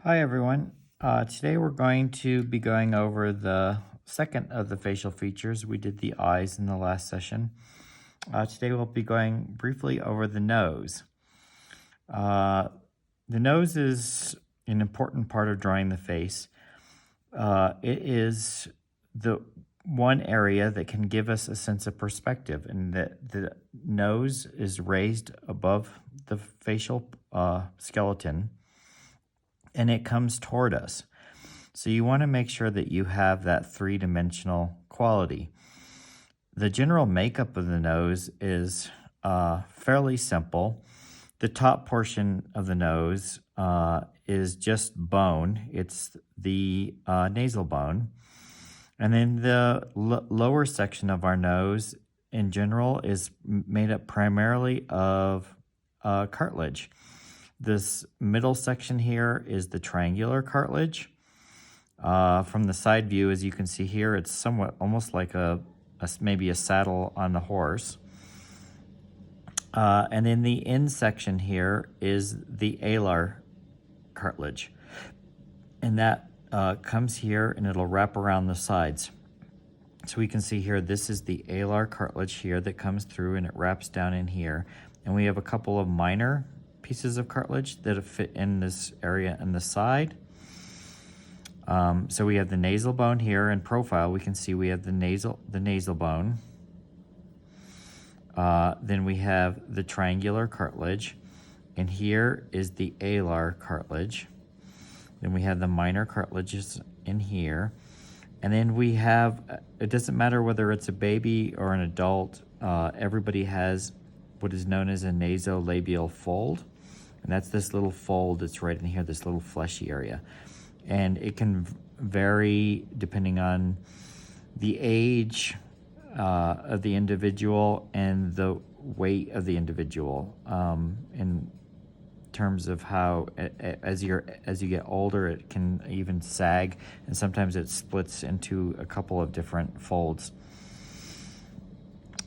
Hi everyone. Today we're going to be going over the second of the facial features. We did the eyes in the last session. Today we'll be going briefly over the nose. The nose is an important part of drawing the face. It is the one area that can give us a sense of perspective, and that the nose is raised above the facial skeleton, and it comes toward us. So you want to make sure that you have that three-dimensional quality. The general makeup of the nose is fairly simple. The top portion of the nose is just bone. It's the nasal bone. And then the lower section of our nose in general is made up primarily of cartilage. This middle section here is the triangular cartilage. From the side view, as you can see here, it's somewhat almost like maybe a saddle on the horse. And then the end section here is the alar cartilage. And that comes here and it'll wrap around the sides. So we can see here, this is the alar cartilage here that comes through and it wraps down in here. And we have a couple of minor pieces of cartilage that fit in this area on the side. So we have the nasal bone here in profile. We can see we have the nasal bone. Then we have the triangular cartilage, and here is the alar cartilage. Then we have the minor cartilages in here, and then we have, it doesn't matter whether it's a baby or an adult, everybody has what is known as a nasolabial fold, and that's this little fold that's right in here, this little fleshy area. And it can vary depending on the age of the individual and the weight of the individual. In terms of how, as you get older, it can even sag, and sometimes it splits into a couple of different folds.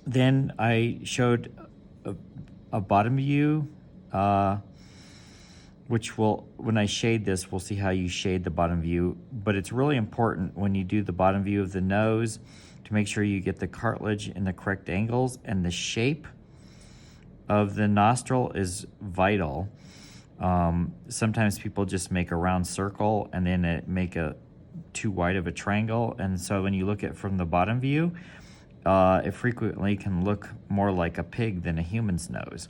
Then I showed a bottom view. Which will, when I shade this, we'll see how you shade the bottom view. But it's really important when you do the bottom view of the nose to make sure you get the cartilage in the correct angles, and the shape of the nostril is vital. Sometimes people just make a round circle and then make a too wide of a triangle. And so when you look at from the bottom view, it frequently can look more like a pig than a human's nose.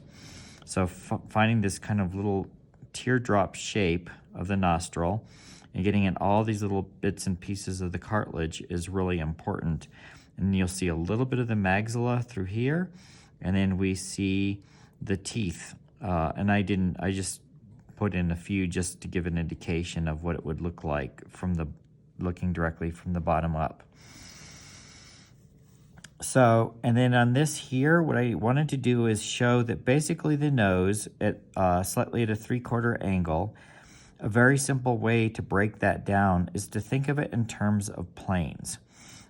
So finding this kind of little teardrop shape of the nostril and getting in all these little bits and pieces of the cartilage is really important. And you'll see a little bit of the maxilla through here, and then we see the teeth. And I just put in a few just to give an indication of what it would look like looking directly from the bottom up. So, and then on this here, what I wanted to do is show that basically the nose at slightly at a 3/4 angle. A very simple way to break that down is to think of it in terms of planes.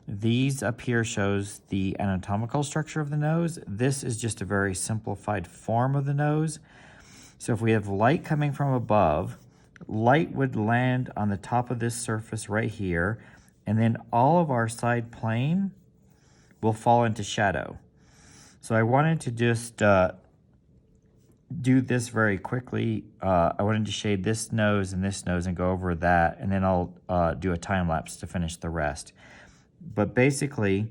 These up here shows the anatomical structure of the nose. This is just a very simplified form of the nose. So if we have light coming from above, light would land on the top of this surface right here, and then all of our side plane will fall into shadow. So I wanted to just do this very quickly. I wanted to shade this nose and go over that, and then I'll do a time lapse to finish the rest. But basically,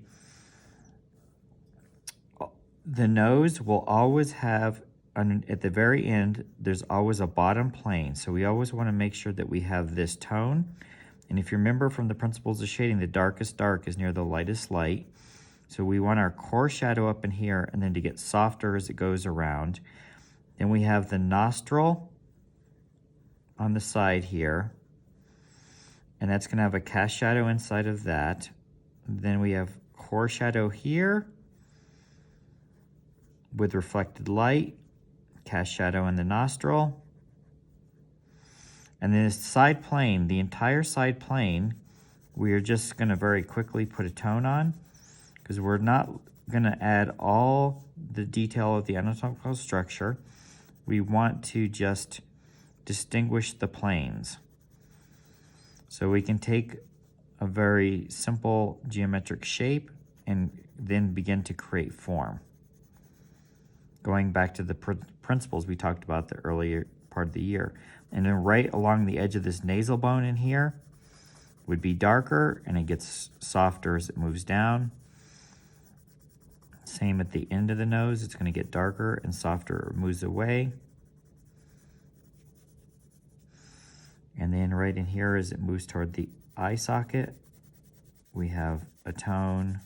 the nose will always have, at the very end, there's always a bottom plane. So we always want to make sure that we have this tone. And if you remember from the principles of shading, the darkest dark is near the lightest light. So we want our core shadow up in here, and then to get softer as it goes around. Then we have the nostril on the side here, and that's going to have a cast shadow inside of that. Then we have core shadow here with reflected light, cast shadow in the nostril. And then this side plane, the entire side plane, we are just going to very quickly put a tone on, because we're not going to add all the detail of the anatomical structure. We want to just distinguish the planes. So we can take a very simple geometric shape and then begin to create form. Going back to the principles we talked about the earlier part of the year. And then right along the edge of this nasal bone in here would be darker, and it gets softer as it moves down. Same at the end of the nose, it's going to get darker and softer as it moves away. And then right in here as it moves toward the eye socket, we have a tone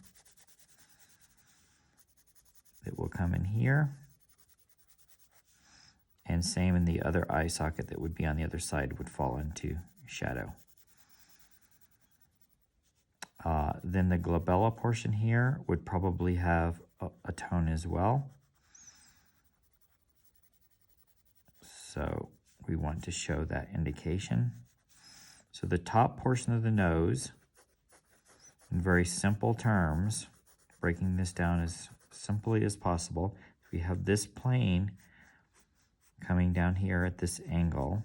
that will come in here. And same in the other eye socket that would be on the other side would fall into shadow. Then the glabella portion here would probably have a tone as well. So we want to show that indication. So the top portion of the nose, in very simple terms, breaking this down as simply as possible, we have this plane coming down here at this angle.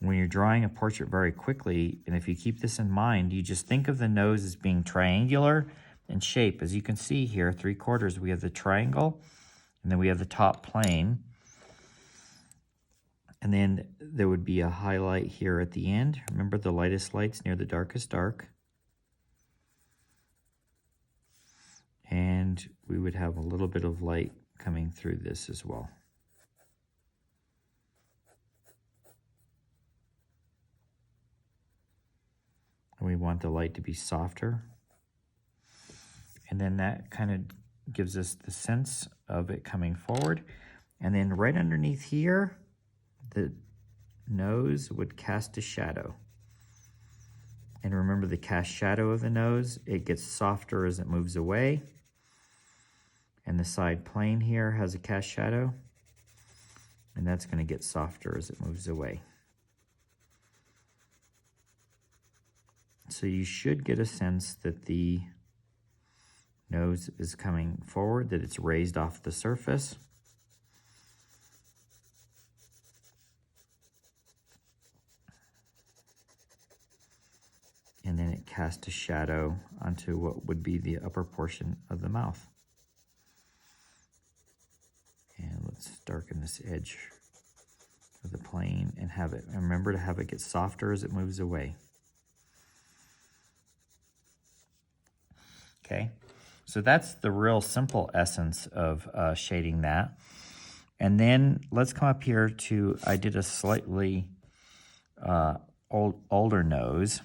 When you're drawing a portrait very quickly, and if you keep this in mind, you just think of the nose as being triangular in shape. As you can see here, 3/4, we have the triangle, and then we have the top plane. And then there would be a highlight here at the end. Remember, the lightest light's near the darkest dark. And we would have a little bit of light coming through this as well. And we want the light to be softer. And then that kind of gives us the sense of it coming forward. And then right underneath here, the nose would cast a shadow. And remember the cast shadow of the nose, it gets softer as it moves away. And the side plane here has a cast shadow. And that's going to get softer as it moves away. So you should get a sense that the nose is coming forward, that it's raised off the surface. And then it casts a shadow onto what would be the upper portion of the mouth. And let's darken this edge of the plane and have it, and remember to have it get softer as it moves away. Okay, so that's the real simple essence of shading that. And then let's come up here to, I did a slightly older nose.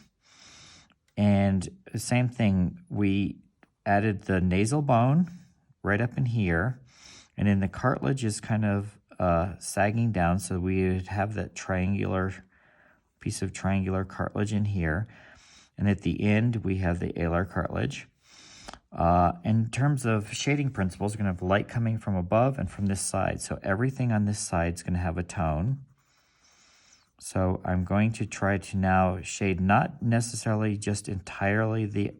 And the same thing, we added the nasal bone right up in here. And then the cartilage is kind of sagging down, so we would have that triangular piece of triangular cartilage in here. And at the end, we have the alar cartilage. In terms of shading principles, we're going to have light coming from above and from this side. So everything on this side is going to have a tone. So I'm going to try to now shade not necessarily just entirely the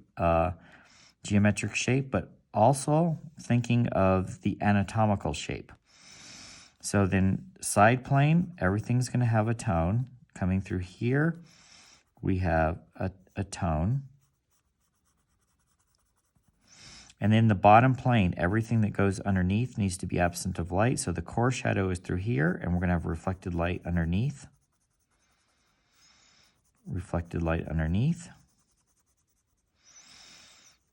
geometric shape, but also thinking of the anatomical shape. So then side plane, everything's going to have a tone. Coming through here, we have a tone. And then the bottom plane, everything that goes underneath needs to be absent of light. So the core shadow is through here, and we're going to have reflected light underneath. Reflected light underneath.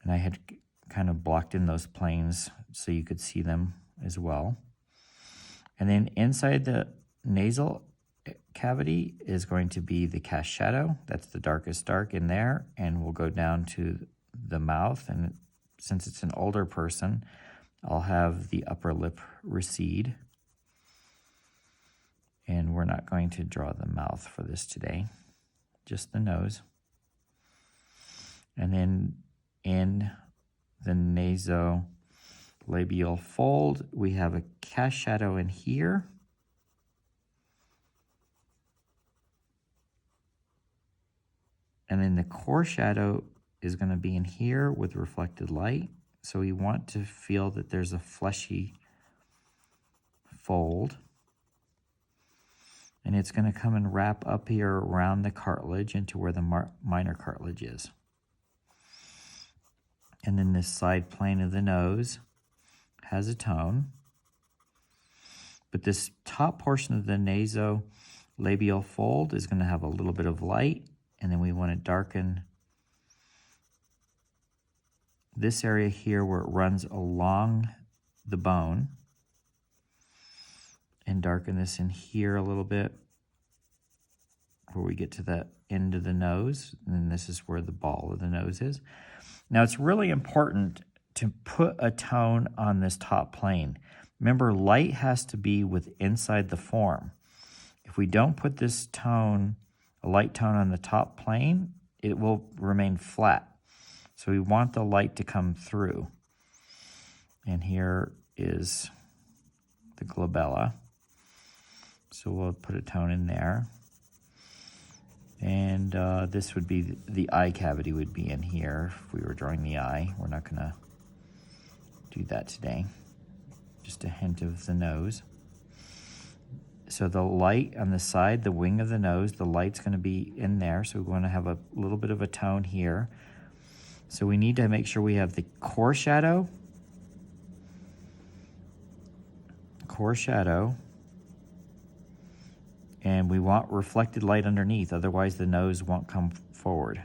And I had kind of blocked in those planes so you could see them as well. And then inside the nasal cavity is going to be the cast shadow. That's the darkest dark in there. And we'll go down to the mouth, and since it's an older person, I'll have the upper lip recede. And we're not going to draw the mouth for this today, just the nose. And then in the nasolabial fold, we have a cast shadow in here. And then the core shadow is going to be in here with reflected light. So we want to feel that there's a fleshy fold. And it's going to come and wrap up here around the cartilage into where the minor cartilage is. And then this side plane of the nose has a tone. But this top portion of the nasolabial fold is going to have a little bit of light. And then we want to darken this area here where it runs along the bone. And darken this in here a little bit where we get to the end of the nose. And then this is where the ball of the nose is. Now it's really important to put a tone on this top plane. Remember, light has to be inside the form. If we don't put this tone, a light tone on the top plane, it will remain flat. So we want the light to come through. And here is the glabella. So we'll put a tone in there. And this would be the eye cavity would be in here if we were drawing the eye. We're not going to do that today. Just a hint of the nose. So the light on the side, the wing of the nose, the light's going to be in there. So we want to have a little bit of a tone here. So we need to make sure we have the core shadow. And we want reflected light underneath, otherwise the nose won't come forward.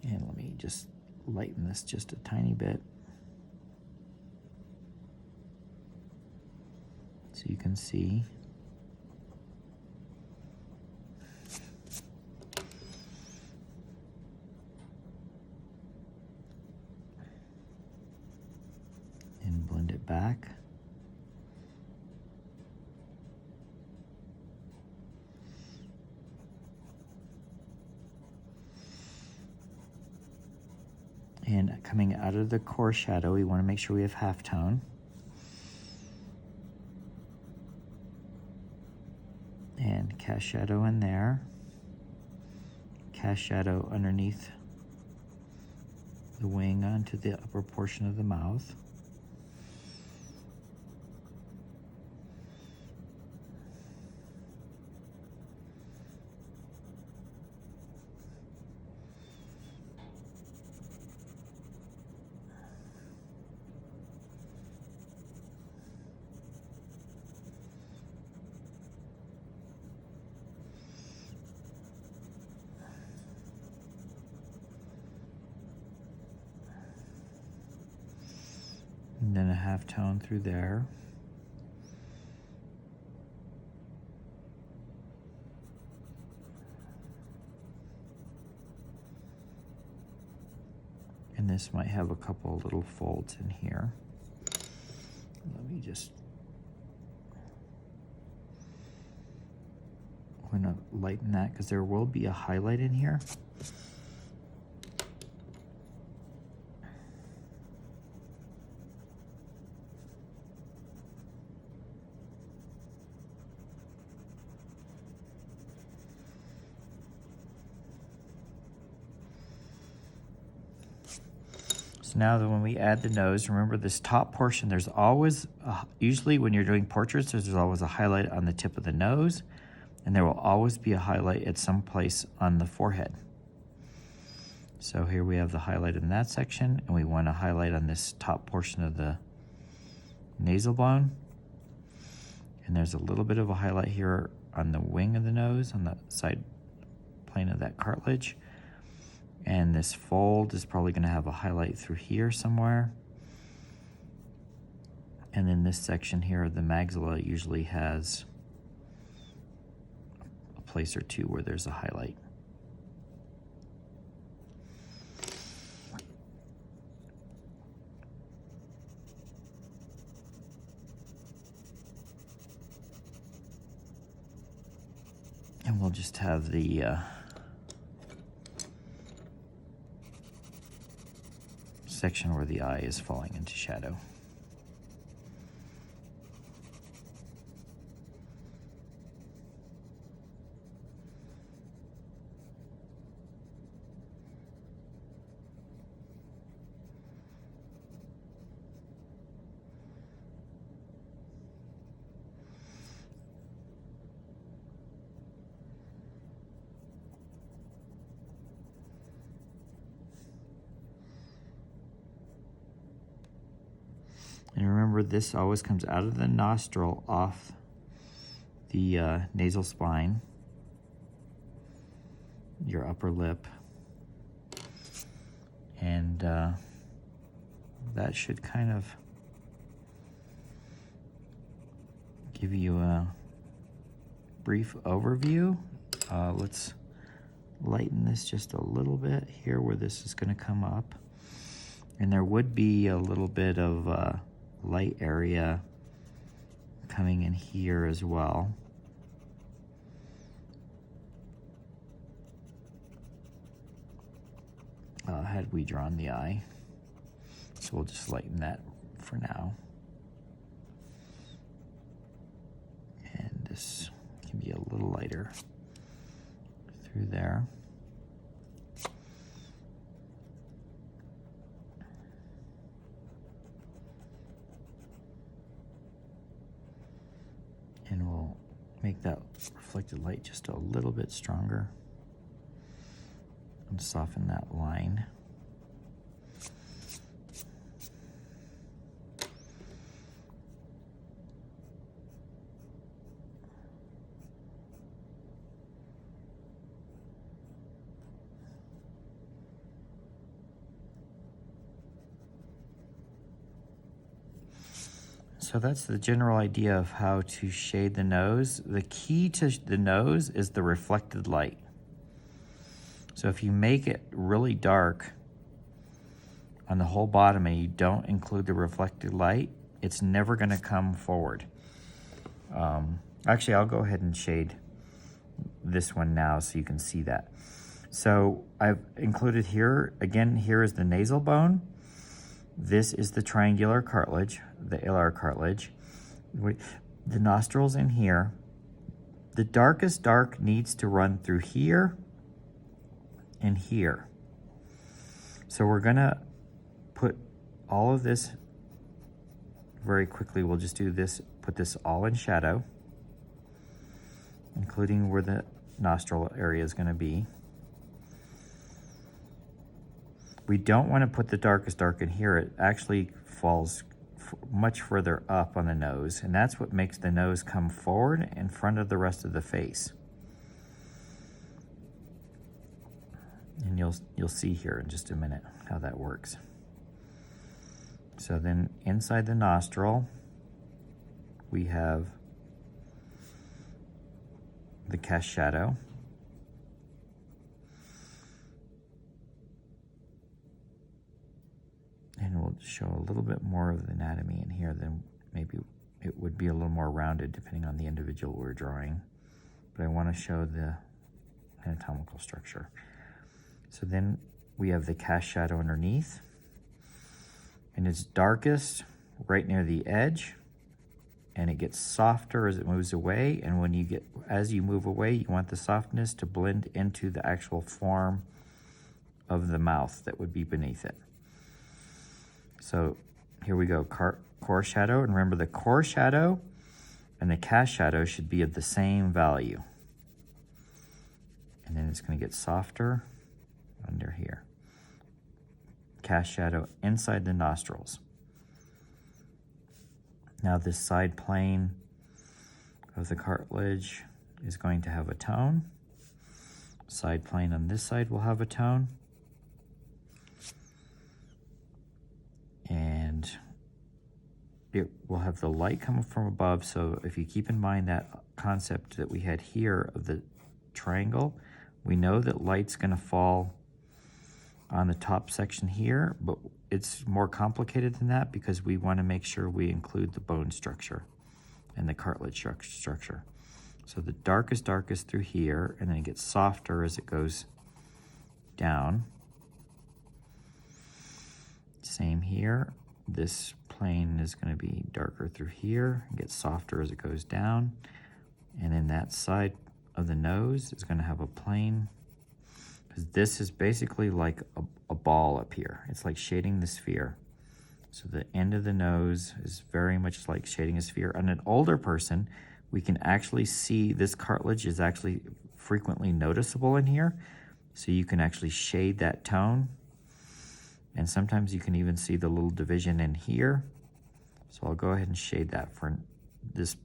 And let me just lighten this just a tiny bit so you can see. And blend it back. And coming out of the core shadow, we want to make sure we have halftone. And cast shadow in there. Cast shadow underneath the wing onto the upper portion of the mouth. And then a halftone through there. And this might have a couple little folds in here. Let me just, I'm going to lighten that because there will be a highlight in here. So now that when we add the nose, remember this top portion, there's always, usually when you're doing portraits, there's always a highlight on the tip of the nose, and there will always be a highlight at some place on the forehead. So here we have the highlight in that section, and we want to highlight on this top portion of the nasal bone. And there's a little bit of a highlight here on the wing of the nose, on the side plane of that cartilage. And this fold is probably going to have a highlight through here somewhere. And then this section here of the maxilla usually has a place or two where there's a highlight. And we'll just have the section where the eye is falling into shadow. remember this always comes out of the nostril off the nasal spine, your upper lip, and that should kind of give you a brief overview. Let's lighten this just a little bit here where this is going to come up. And there would be a little bit of light area coming in here as well. Had we drawn the eye. So we'll just lighten that for now. And this can be a little lighter through there. And we'll make that reflected light just a little bit stronger and soften that line. So that's the general idea of how to shade the nose. The key to the nose is the reflected light. So if you make it really dark on the whole bottom and you don't include the reflected light, it's never going to come forward. Actually, I'll go ahead and shade this one now so you can see that. So I've included here, again, here is the nasal bone. This is the triangular cartilage, the alar cartilage. The nostrils in here. The darkest dark needs to run through here and here. So we're gonna put all of this very quickly. We'll just do this, put this all in shadow, including where the nostril area is gonna be. We don't want to put the darkest dark in here. It actually falls much further up on the nose, and that's what makes the nose come forward in front of the rest of the face. And you'll see here in just a minute how that works. So then inside the nostril, we have the cast shadow. And we'll show a little bit more of the anatomy in here than maybe it would be a little more rounded depending on the individual we're drawing. But I want to show the anatomical structure. So then we have the cast shadow underneath. And it's darkest right near the edge. And it gets softer as it moves away. And as you move away, you want the softness to blend into the actual form of the mouth that would be beneath it. So here we go, core shadow. And remember, the core shadow and the cast shadow should be of the same value. And then it's going to get softer under here. Cast shadow inside the nostrils. Now this side plane of the cartilage is going to have a tone. Side plane on this side will have a tone. And it will have the light coming from above. So if you keep in mind that concept that we had here of the triangle, we know that light's going to fall on the top section here, but it's more complicated than that because we want to make sure we include the bone structure and the cartilage structure. So the darkest through here, and then it gets softer as it goes down. Same here. This plane is going to be darker through here, it gets softer as it goes down. And then that side of the nose is going to have a plane, because this is basically like a ball up here. It's like shading the sphere. So the end of the nose is very much like shading a sphere. On an older person, we can actually see this cartilage is actually frequently noticeable in here. So you can actually shade that tone. And sometimes you can even see the little division in here. So I'll go ahead and shade that for this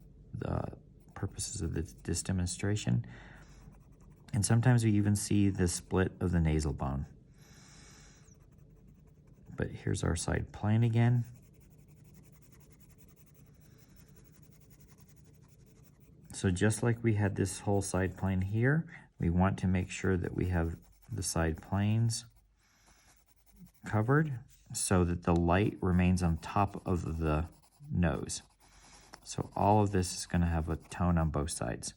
purposes of this demonstration. And sometimes we even see the split of the nasal bone. But here's our side plane again. So just like we had this whole side plane here, we want to make sure that we have the side planes covered so that the light remains on top of the nose. So all of this is going to have a tone on both sides.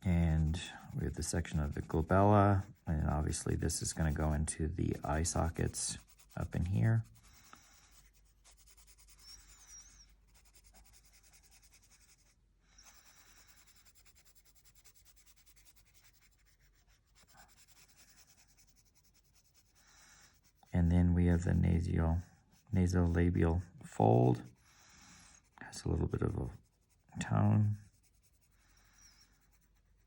And we have the section of the glabella, and obviously this is going to go into the eye sockets up in here. And then we have the nasolabial fold. Has a little bit of a tone.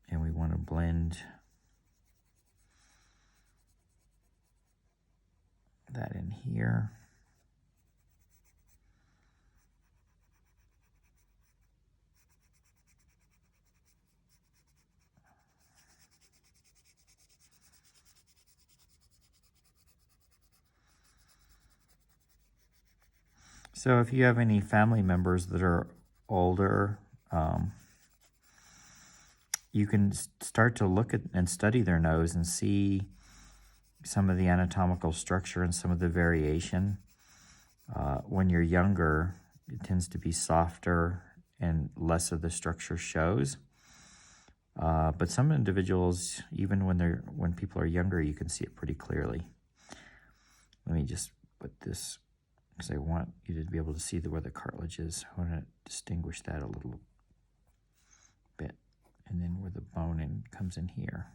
And we want to blend that in here. So if you have any family members that are older, you can start to look at and study their nose and see some of the anatomical structure and some of the variation. When you're younger, it tends to be softer and less of the structure shows. But some individuals, even when people are younger, you can see it pretty clearly. Let me just put this, because I want you to be able to see where the cartilage is. I want to distinguish that a little bit. And then where the bone comes in here.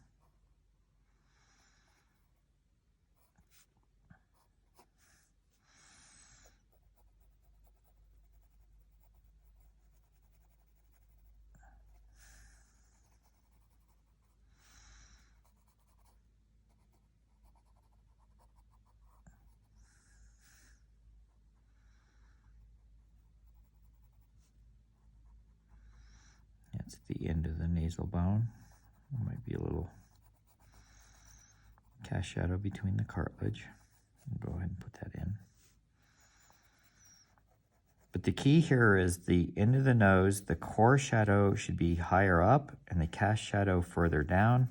That's the end of the nasal bone. There might be a little cast shadow between the cartilage. I'll go ahead and put that in. But the key here is the end of the nose, the core shadow should be higher up and the cast shadow further down.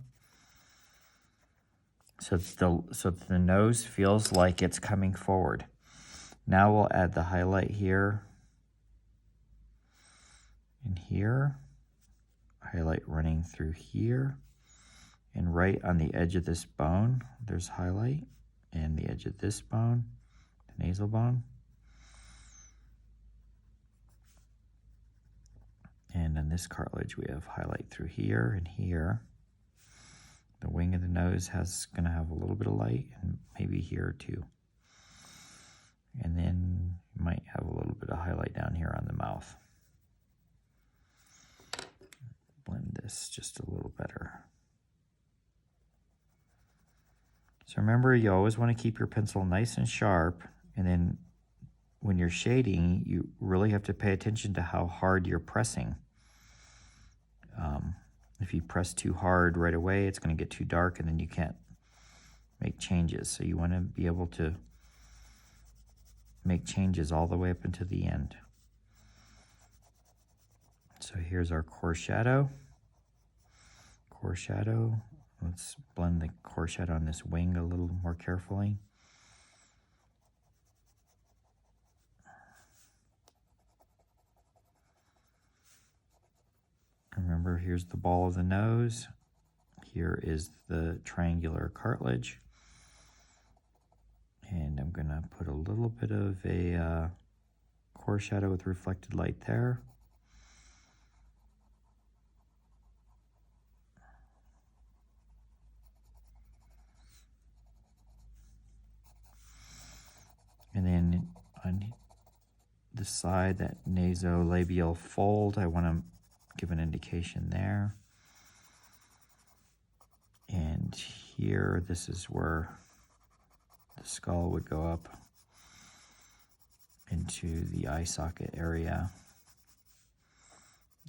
So that the nose feels like it's coming forward. Now we'll add the highlight here and here. Highlight running through here. And right on the edge of this bone, there's highlight. And the edge of this bone, the nasal bone. And on this cartilage, we have highlight through here and here. The wing of the nose going to have a little bit of light, and maybe here too. And then you might have a little bit of highlight down here on the mouth. Blend this just a little better. So remember, you always want to keep your pencil nice and sharp, and then when you're shading, you really have to pay attention to how hard you're pressing. If you press too hard right away, it's going to get too dark, and then you can't make changes. So you want to be able to make changes all the way up into the end. So here's our core shadow. Core shadow. Let's blend the core shadow on this wing a little more carefully. Remember, here's the ball of the nose. Here is the triangular cartilage. And I'm going to put a little bit of a core shadow with reflected light there. And then on the side, that nasolabial fold, I want to give an indication there. And here, this is where The skull would go up into the eye socket area.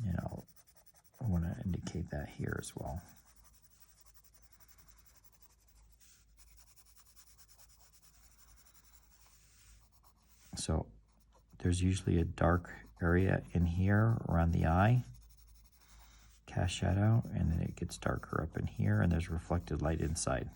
And I want to indicate that here as well. So there's usually a dark area in here around the eye, cast shadow, and then it gets darker up in here, and there's reflected light inside.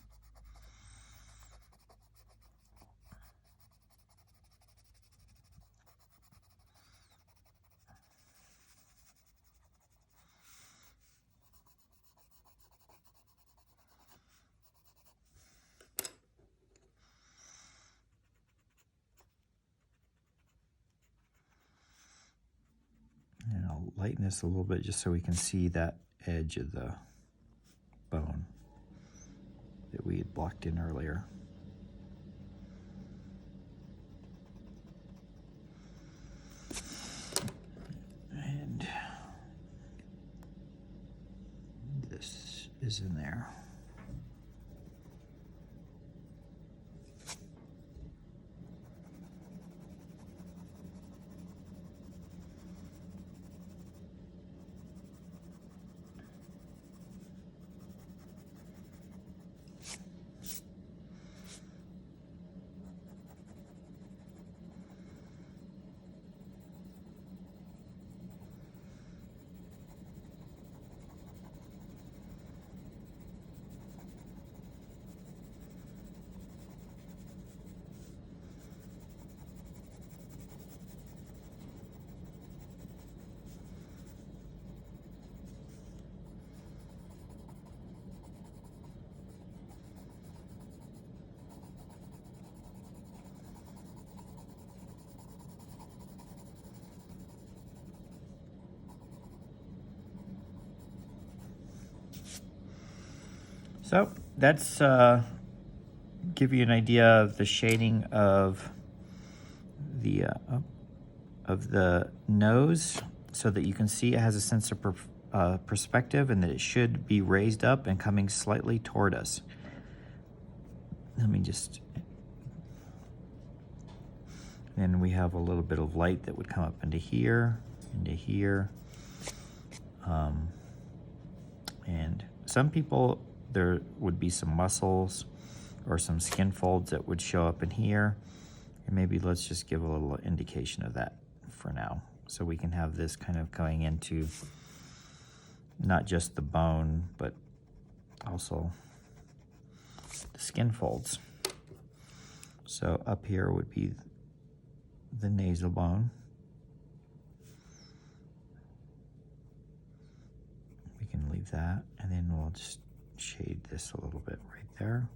And I'll lighten this a little bit just so we can see that edge of the bone that we had blocked in earlier. And this is in there. So that's give you an idea of the shading of the nose, so that you can see it has a sense of perspective, and that it should be raised up and coming slightly toward us. Let me just, then we have a little bit of light that would come up into here, and some people, there would be some muscles or some skin folds that would show up in here. And maybe let's just give a little indication of that for now, so we can have this kind of going into not just the bone, but also the skin folds. So up here would be the nasal bone. We can leave that, and then we'll just shade this a little bit right there,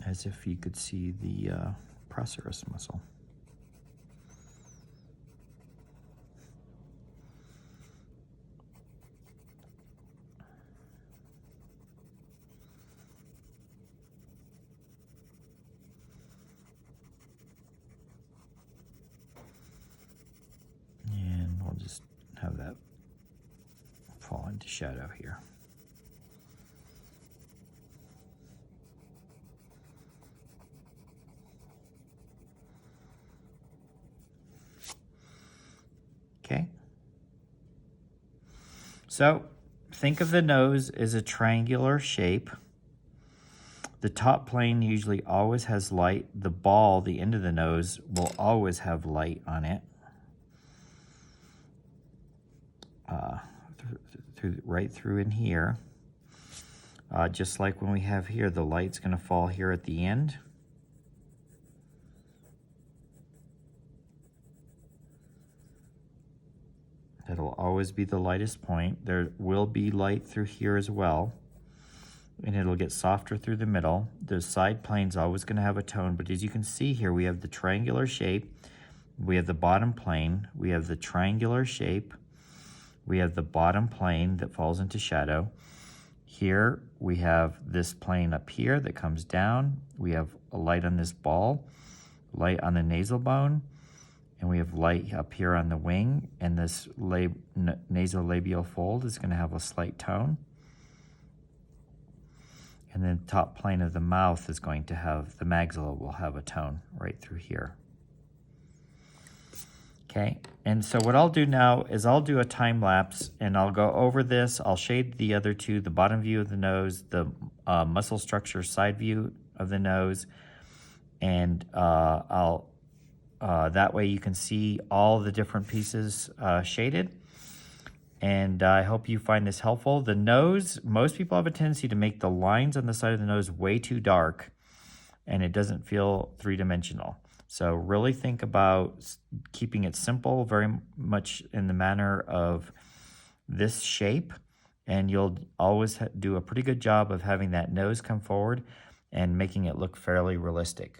as if you could see the procerus muscle. And we'll just have that fall into shadow here. Okay. So think of the nose as a triangular shape. The top plane usually always has light. The ball, the end of the nose, will always have light on it. Right through in here. Just like when we have here, the light's going to fall here at the end. That'll always be the lightest point. There will be light through here as well, and it'll get softer through the middle. The side plane's always going to have a tone, but as you can see here, we have the triangular shape. We have the bottom plane. We have the triangular shape. We have the bottom plane that falls into shadow. Here we have this plane up here that comes down. We have a light on this ball, light on the nasal bone, and we have light up here on the wing, and this nasolabial fold is going to have a slight tone. And then the top plane of the mouth is going to have, the maxilla will have a tone right through here. Okay, and so what I'll do now is I'll do a time lapse and I'll go over this. I'll shade the other two, the bottom view of the nose, the muscle structure side view of the nose, and that way you can see all the different pieces shaded. And I hope you find this helpful. The nose, most people have a tendency to make the lines on the side of the nose way too dark, and it doesn't feel three-dimensional. So really think about keeping it simple, very much in the manner of this shape, and you'll always do a pretty good job of having that nose come forward and making it look fairly realistic.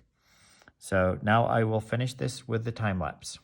So now I will finish this with the time lapse.